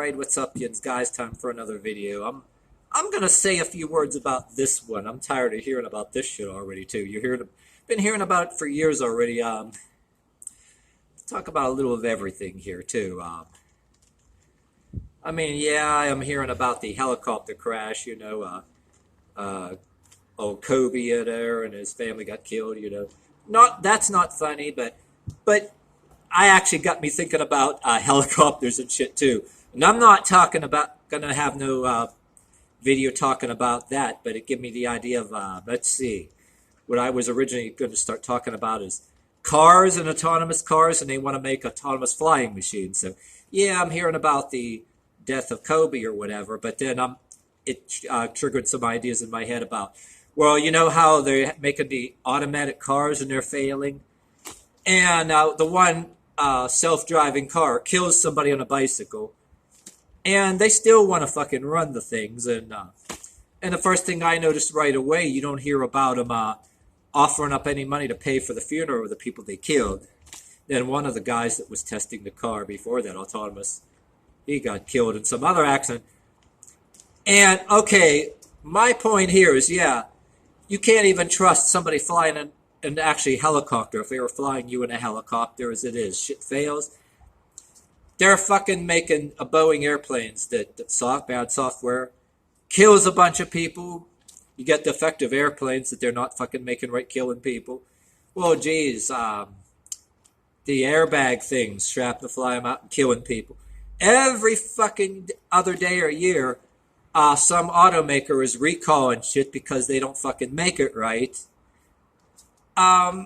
Alright, what's up, yins? Guys, time for another video. I'm gonna say a few words about this one. I'm tired of hearing about this shit already, too. Been hearing about it for years already. Talk about a little of everything here, too. I mean, yeah, I'm hearing about the helicopter crash, old Kobe there and his family got killed, That's not funny, but I actually got me thinking about helicopters and shit too. And I'm not gonna have no video talking about that, but it gave me the idea of, let's see, what I was originally going to start talking about is cars and autonomous cars, and they want to make autonomous flying machines. So yeah, I'm hearing about the death of Kobe or whatever, but then it triggered some ideas in my head about, well, you know how they're making the automatic cars and they're failing? And the one self-driving car kills somebody on a bicycle, and they still want to fucking run the things. And the first thing I noticed right away, you don't hear about them offering up any money to pay for the funeral of the people they killed. Then one of the guys that was testing the car before that, autonomous, he got killed in some other accident. And, okay, my point here is, yeah, you can't even trust somebody flying an actually helicopter. If they were flying you in a helicopter as it is, shit fails. They're fucking making Boeing airplanes that bad software kills a bunch of people. You get defective airplanes that they're not fucking making right, killing people. Well, geez, the airbag things strapped to fly them out and killing people. Every fucking other day or year, some automaker is recalling shit because they don't fucking make it right. My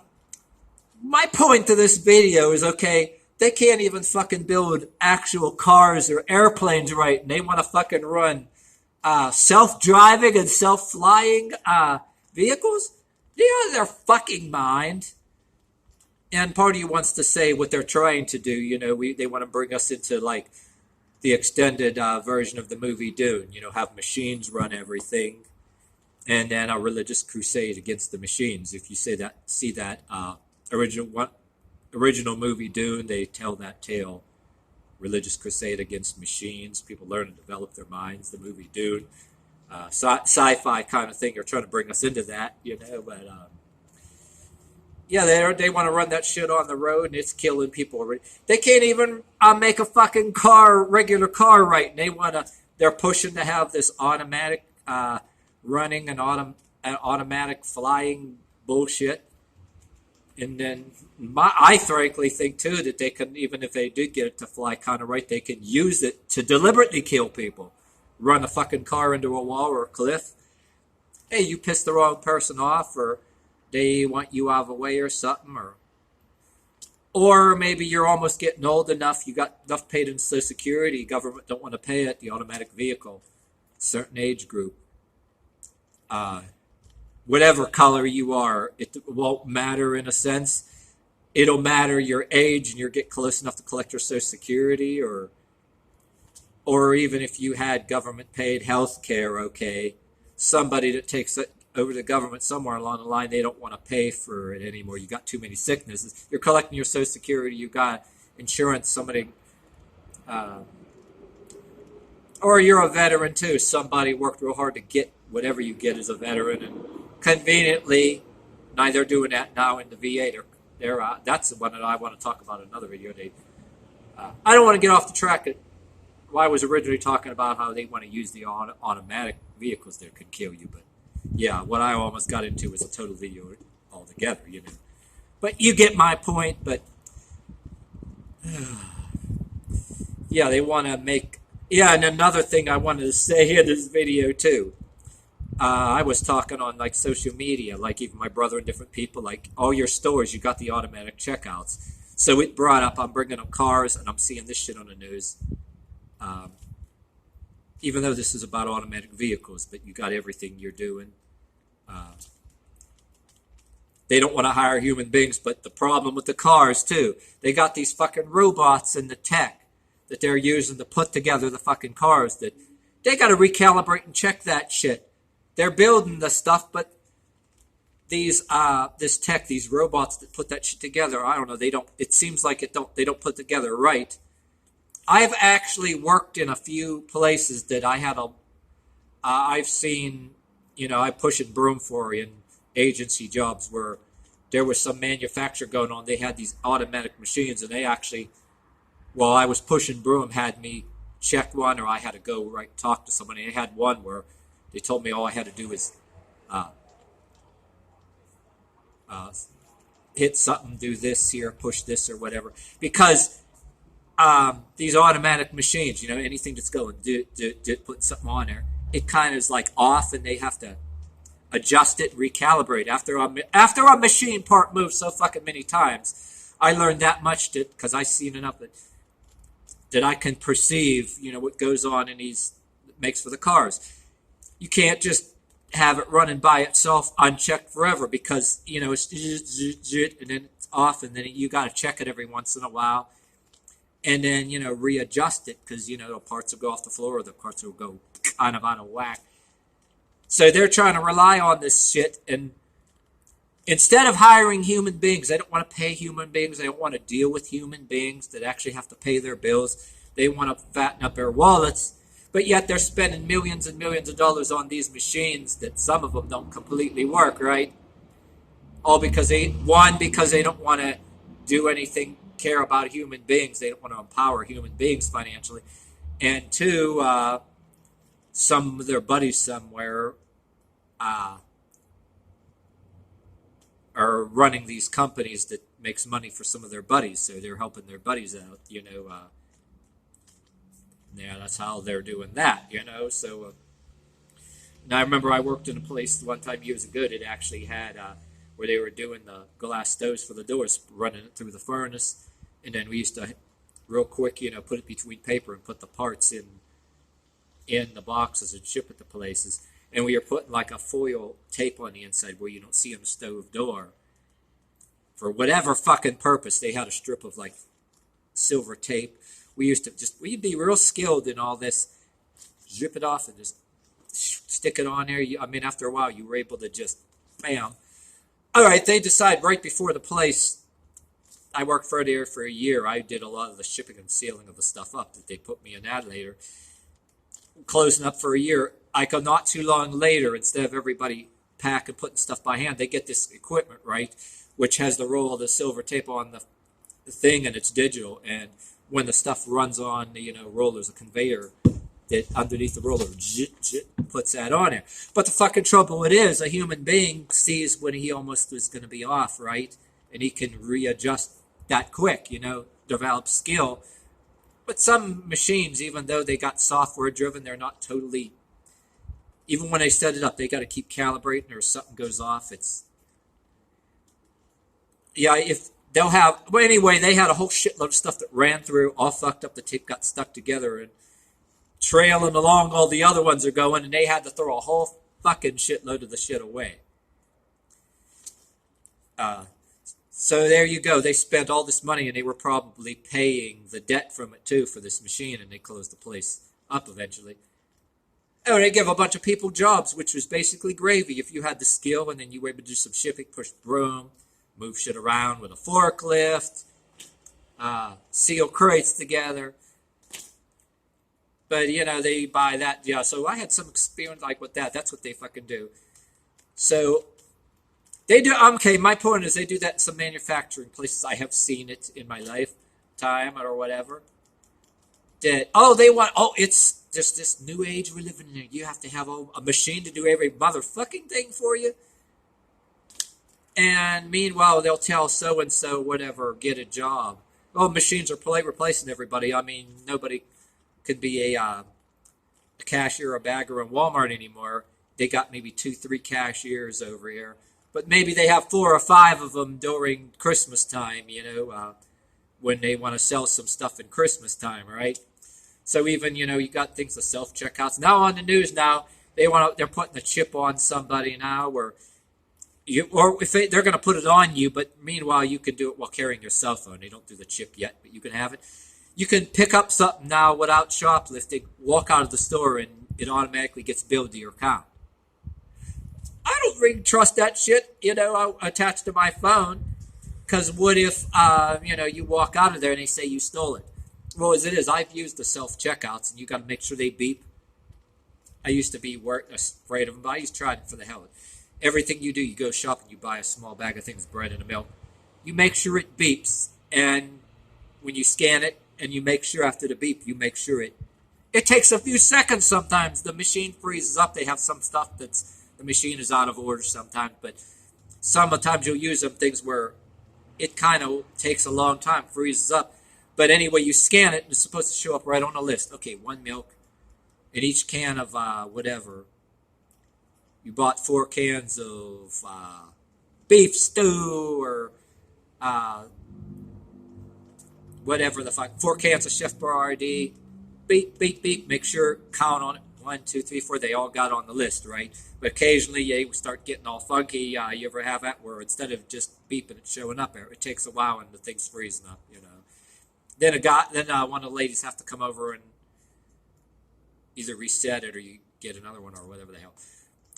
point to this video is, okay, they can't even fucking build actual cars or airplanes right, and they want to fucking run self-driving and self-flying vehicles? They're out of their fucking mind. And part of you wants to say what they're trying to do. They want to bring us into, like, the extended version of the movie Dune. Have machines run everything. And then a religious crusade against the machines. If you see that original movie Dune, they tell that tale. Religious crusade against machines. People learn to develop their minds. The movie Dune. Sci-fi kind of thing. They're trying to bring us into that, but... yeah, they want to run that shit on the road, and it's killing people already. They can't even make a fucking regular car right, and they're pushing to have this automatic running and automatic flying bullshit. And then I frankly think too that they can, even if they did get it to fly kind of right, they can use it to deliberately kill people. Run a fucking car into a wall or a cliff. Hey, you pissed the wrong person off, or they want you out of the way or something, or maybe you're almost getting old enough, you got enough paid in Social Security, government don't want to pay it, the automatic vehicle, certain age group, whatever color you are, it won't matter in a sense. It'll matter your age, and you'll get close enough to collect your Social Security, or even if you had government paid health care, okay, somebody that takes it over to the government somewhere along the line, they don't want to pay for it anymore. You got too many sicknesses. You're collecting your Social Security. You got insurance. Somebody, or you're a veteran too. Somebody worked real hard to get whatever you get as a veteran, and conveniently, now they're doing that now in the VA. That's the one that I want to talk about in another video. I don't want to get off the track. I was originally talking about how they want to use the automatic vehicles that could kill you, but. Yeah, what I almost got into was a total video altogether, But you get my point, but... yeah, they want to make... Yeah, and another thing I wanted to say in this video, too. I was talking on, like, social media, like even my brother and different people, like, all your stores, you got the automatic checkouts. So it brought up, I'm bringing up cars, and I'm seeing this shit on the news. Even though this is about automatic vehicles, but you got everything you're doing. They don't want to hire human beings, but the problem with the cars, too, they got these fucking robots in the tech that they're using to put together the fucking cars that they got to recalibrate and check that shit. They're building the stuff, but this tech, these robots that put that shit together, I don't know, it seems like they don't put together right. I've actually worked in a few places that I had a I've seen, I push and broom for in agency jobs where there was some manufacturer going on. They had these automatic machines, and they actually, while I was pushing broom, had me check one, or I had to go right talk to somebody. They had one where they told me all I had to do is uh, uh, hit something, do this here, push this, or whatever. Because these automatic machines, anything that's going, put something on there, it kind of is like off, and they have to adjust it, recalibrate. After a machine part moves so fucking many times, I learned that much because I seen enough that I can perceive, what goes on in these makes for the cars. You can't just have it running by itself unchecked forever because it's and then it's off, and then you got to check it every once in a while, and then readjust it because the parts will go off the floor, or the parts will go kind of out of whack. So they're trying to rely on this shit, and instead of hiring human beings, they don't want to pay human beings. They don't want to deal with human beings that actually have to pay their bills. They want to fatten up their wallets, but yet they're spending millions and millions of dollars on these machines that some of them don't completely work, right? All because because they don't want to do anything, care about human beings. They don't want to empower human beings financially. And two, some of their buddies somewhere are running these companies that makes money for some of their buddies, so they're helping their buddies out, yeah, that's how they're doing that, so now I remember I worked in a place one time years ago that actually had where they were doing the glass stoves for the doors, running it through the furnace, and then we used to real quick, put it between paper and put the parts in the boxes and ship it to places. And we were putting like a foil tape on the inside where you don't see on the stove door. For whatever fucking purpose, they had a strip of like silver tape. We'd be real skilled in all this. Zip it off and just stick it on there. After a while, you were able to just, bam. All right, they decide right before the place. I worked for there for a year. I did a lot of the shipping and sealing of the stuff up that they put me in that later. Closing up for a year, I go not too long later, instead of everybody packing, putting stuff by hand, they get this equipment, right, which has the roll of the silver tape on the thing, and it's digital. And when the stuff runs on the rollers, a conveyor that underneath the roller puts that on there. But the fucking trouble it is, a human being sees when he almost is going to be off, right, and he can readjust that quick, develop skill. But some machines, even though they got software driven, they're not totally, even when they set it up, they got to keep calibrating, or something goes off. If they'll have, well, anyway, they had a whole shitload of stuff that ran through, all fucked up. The tape got stuck together and trailing along all the other ones are going, and they had to throw a whole fucking shitload of the shit away. So there you go. They spent all this money, and they were probably paying the debt from it too for this machine, and they closed the place up eventually. Oh, they give a bunch of people jobs, which was basically gravy if you had the skill, and then you were able to do some shipping, push broom, move shit around with a forklift, seal crates together. But they buy that. Yeah, so I had some experience like with that. That's what they fucking do. So they do. Okay, my point is they do that in some manufacturing places. I have seen it in my lifetime or whatever. That it's just this new age we're living in. You have to have a machine to do every motherfucking thing for you. And meanwhile, they'll tell so and so whatever, get a job. Oh, machines are replacing everybody. Nobody could be a cashier or a bagger in Walmart anymore. They got maybe 2-3 cashiers over here. But maybe they have 4 or 5 of them during Christmas time, when they want to sell some stuff in Christmas time, right? So even, you got things like self-checkouts. Now on the news now, they're putting a chip on somebody now where they're going to put it on you, but meanwhile you can do it while carrying your cell phone. They don't do the chip yet, but you can have it. You can pick up something now without shoplifting, walk out of the store, and it automatically gets billed to your account. I don't really trust that shit, attached to my phone, because what if, you walk out of there and they say you stole it? Well, as it is, I've used the self-checkouts, and you got to make sure they beep. I used to be afraid of them, but I used to try it for the hell of it. Everything you do, you go shopping, you buy a small bag of things, bread and a milk. You make sure it beeps, and when you scan it, and you make sure after the beep, you make sure it takes a few seconds sometimes. The machine freezes up. They have some stuff the machine is out of order sometimes, but sometimes you'll use them things where it kind of takes a long time, freezes up. But anyway, you scan it, and it's supposed to show up right on the list. Okay, 1 milk, and each can of whatever. You bought 4 cans of beef stew or whatever the fuck. 4 cans of Chef Boyardee. Beep, beep, beep. Make sure, count on it. 1, 2, 3, 4. They all got on the list, right? But occasionally you start getting all funky. You ever have that where instead of just beeping, it's showing up there? It takes a while and the thing's freezing up, you know. Then one of the ladies have to come over and either reset it or you get another one or whatever the hell.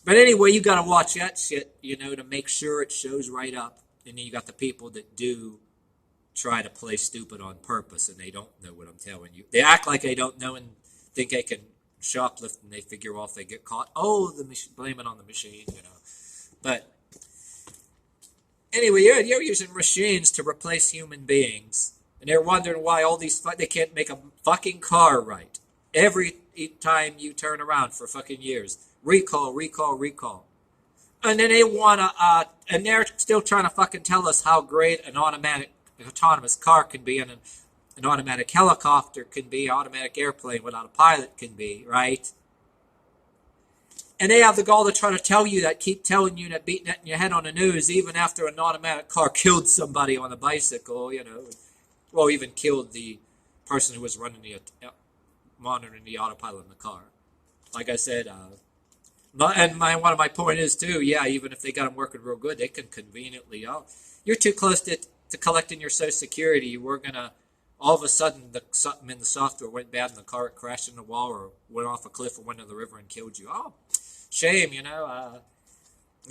But anyway, you got to watch that shit, you know, to make sure it shows right up. And then you got the people that do try to play stupid on purpose, and they don't know what I'm telling you. They act like they don't know and think they can shoplift, and they figure, well, if they get caught, blame it on the machine, you know. But anyway, you're using machines to replace human beings, and they're wondering why they can't make a fucking car right. Every time you turn around for fucking years. Recall. And then they and they're still trying to fucking tell us how great an autonomous car can be, and an automatic helicopter can be, an automatic airplane without a pilot can be, right? And they have the gall to try to tell you that, keep telling you that, beating that in your head on the news, even after an automatic car killed somebody on a bicycle, you know, well, even killed the person who was monitoring the autopilot in the car. Like I said, one of my point is too, yeah, even if they got them working real good, they can conveniently, you're too close to collecting your Social Security. We're gonna, all of a sudden, something in the software went bad, and the car crashed in the wall, or went off a cliff, or went in the river and killed you. Oh, shame, you know.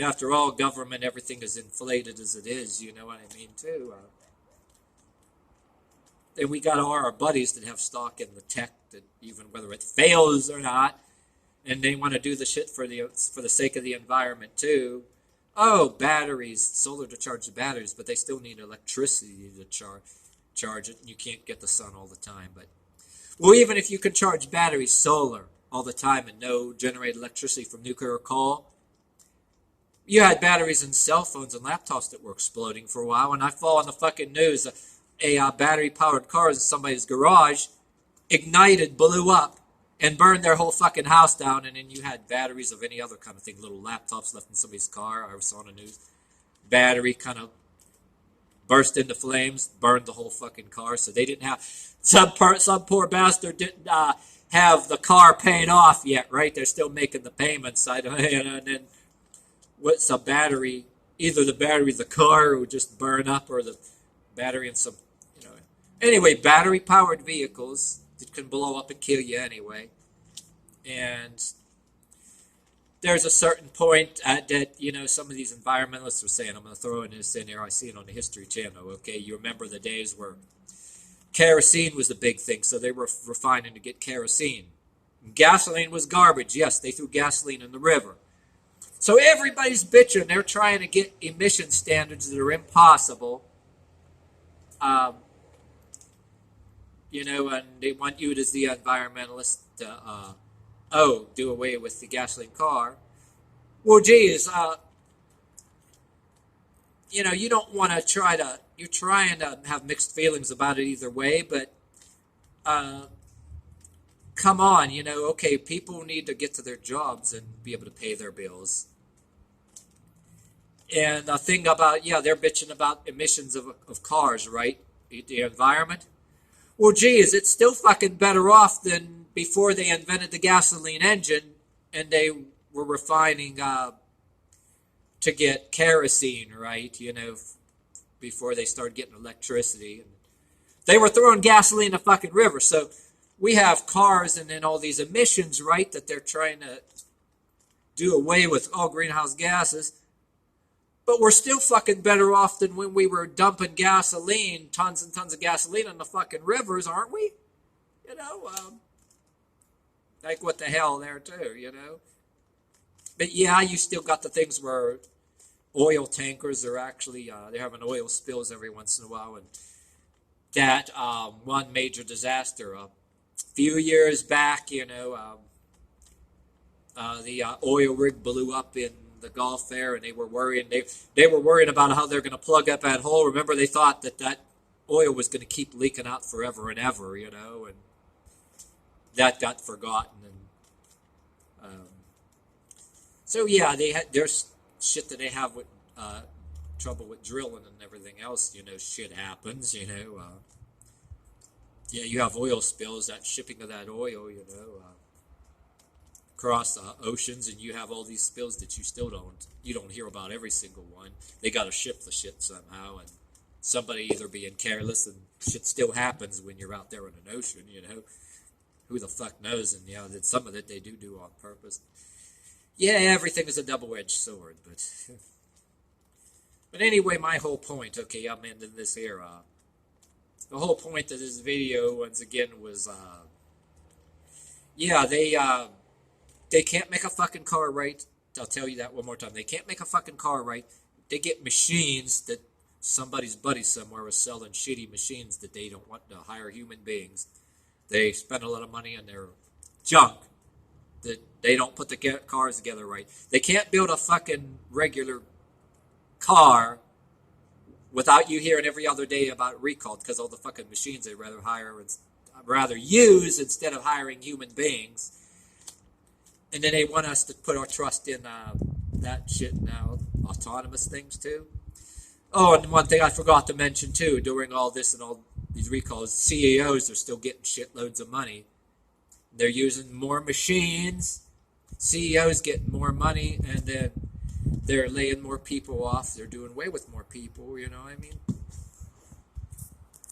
After all, government, everything is inflated as it is. You know what I mean too. And we got all our buddies that have stock in the tech, that even whether it fails or not. And they want to do the shit for the sake of the environment too. Oh, batteries, solar to charge the batteries, but they still need electricity to charge it. And you can't get the sun all the time. But well, even if you can charge batteries, solar all the time, and no generate electricity from nuclear coal, you had batteries in cell phones and laptops that were exploding for a while. And I saw on the fucking news a battery-powered car in somebody's garage ignited, blew up, and burned their whole fucking house down. And then you had batteries of any other kind of thing, little laptops left in somebody's car. I saw on the news, battery kind of burst into flames, burned the whole fucking car. So they didn't have, some poor bastard didn't have the car paid off yet, right? They're still making the payments. And then what's a battery? Either the battery of the car would just burn up, or the battery in some, you know. Anyway, battery-powered vehicles that can blow up and kill you anyway. And there's a certain point that, you know, some of these environmentalists are saying, I'm going to throw this in here, I see it on the History Channel, okay? You remember the days where kerosene was the big thing, so they were refining to get kerosene. And gasoline was garbage. Yes, they threw gasoline in the river. So everybody's bitching. They're trying to get emission standards that are impossible. You know, and they want you as the environmentalist to, do away with the gasoline car. Well, geez, you know, you don't want to you're trying to have mixed feelings about it either way, but come on, you know, okay, people need to get to their jobs and be able to pay their bills. And the thing about, they're bitching about emissions of cars, right? The environment. Well, geez, it's still fucking better off than before they invented the gasoline engine and they were refining to get kerosene, right? You know, before they started getting electricity. They were throwing gasoline in the fucking river. So we have cars and then all these emissions, right, that they're trying to do away with all greenhouse gases. But we're still fucking better off than when we were dumping gasoline, tons and tons of gasoline in the fucking rivers, aren't we? You know, like what the hell there too, you know. But yeah, you still got the things where oil tankers are actually they're having oil spills every once in a while, and that one major disaster a few years back, you know, the oil rig blew up in the Gulf there, and they were worrying. They were worrying about how they're going to plug up that hole. Remember, they thought that that oil was going to keep leaking out forever and ever, you know, and that got forgotten. And so yeah, there's shit that they have with trouble with drilling and everything else. You know, shit happens. You know, yeah, you have oil spills, that shipping of that oil. You know. Across oceans, and you have all these spills that you don't hear about every single one. They got to ship the shit somehow, and somebody either being careless, and shit still happens when you're out there in an ocean. You know, who the fuck knows? And yeah, that some of it they do on purpose. Yeah, everything is a double-edged sword, but anyway, my whole point. Okay, I'm ending this here. The whole point of this video, once again, was yeah, they can't make a fucking car right. I'll tell you that one more time. They can't make a fucking car right. They get machines that somebody's buddy somewhere is selling shitty machines that they don't want to hire human beings. They spend a lot of money on their junk that they don't put the cars together right. They can't build a fucking regular car without you hearing every other day about recall because all the fucking machines they rather use instead of hiring human beings. And then they want us to put our trust in that shit now, autonomous things too. Oh, and one thing I forgot to mention too, during all this and all these recalls, CEOs are still getting shitloads of money. They're using more machines, CEOs getting more money, and then they're laying more people off. They're doing away with more people, you know what I mean?